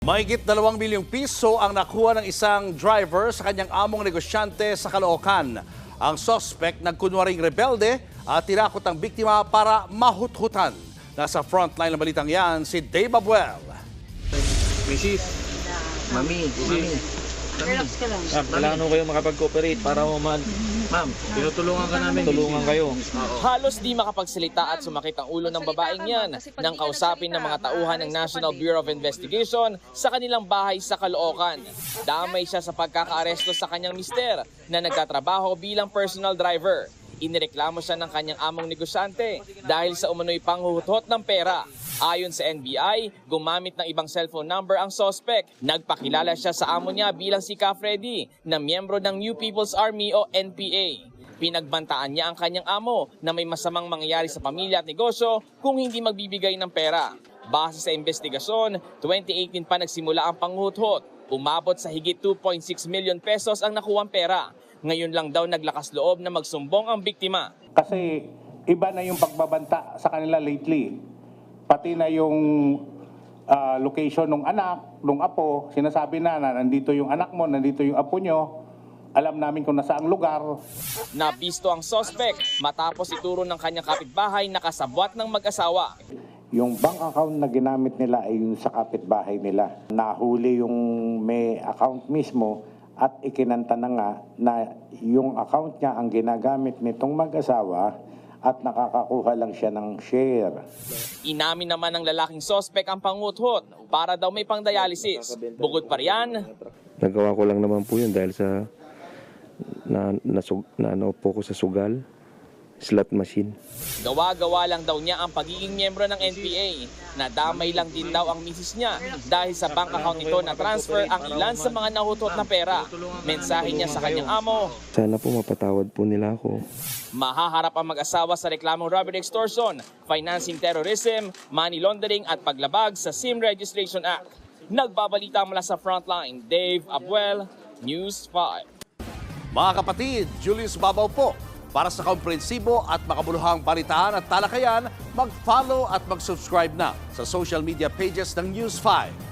Mahigit 2 milyong piso ang nakuha ng isang driver sa kanyang among negosyante sa Caloocan. Ang suspect nagkunwaring rebelde at tinakot ang biktima para mahuthutan. Nasa frontline ng balitang yan si Dave Abuel. Mrs. Mami. Relax ka lang. Ma'am, kailangan ho kayo makapag-cooperate para ho Ma'am, tinutulungan ka namin. Tulungan kayo. Halos di makapagsalita at sumakit ang ulo ng babaeng yan nang kausapin ng mga tauhan ng National Bureau of Investigation sa kanilang bahay sa Caloocan. Damay siya sa pagkakaaresto sa kanyang mister na nagtatrabaho bilang personal driver. Inireklamo siya ng kanyang among negosyante dahil sa umano'y panghuhutot ng pera. Ayon sa NBI, gumamit ng ibang cellphone number ang suspect. Nagpakilala siya sa amo niya bilang si Ka Freddy na miyembro ng New People's Army o NPA. Pinagbantaan niya ang kanyang amo na may masamang mangyayari sa pamilya at negosyo kung hindi magbibigay ng pera. Base sa investigasyon, 2018 pa nagsimula ang panghuhutot. Umabot sa higit 2.6 million pesos ang nakuwang pera. Ngayon lang daw naglakas loob na magsumbong ang biktima. Kasi iba na yung pagbabanta sa kanila lately. Pati na yung location ng anak, ng apo, sinasabi na nandito yung anak mo, nandito yung apo nyo. Alam namin kung nasaang lugar. Nabisto ang suspect matapos ituro ng kanyang kapitbahay na kasabwat ng mag-asawa. Yung bank account na ginamit nila ay yung sa kapitbahay nila. Nahuli yung may account mismo at ikinanta na nga na yung account niya ang ginagamit nitong mag-asawa at nakakakuha lang siya ng share. Inamin naman ng lalaking suspect ang panguthot para daw may pang-dialysis. Bukod pa riyan, nagawa ko lang naman po yun dahil sa naupo ko sa sugal, slot machine. gawa-gawa lang daw niya ang pagiging miyembro ng NPA. Nadamay lang din daw ang misis niya dahil sa bank account nito na transfer ang ilan sa mga nahutot na pera. Mensahe niya sa kanyang amo, Sana po mapatawad po nila ako. mahaharap ang mag-asawa sa reklamong robbery extortion, financing terrorism, money laundering at paglabag sa SIM Registration Act. Nagbabalita mula sa Frontline, Dave Abuel, News 5. Mga kapatid, Julius Babaw po. Para sa komprehensibo at makabuluhang balitaan at talakayan, mag-follow at mag-subscribe na sa social media pages ng News 5.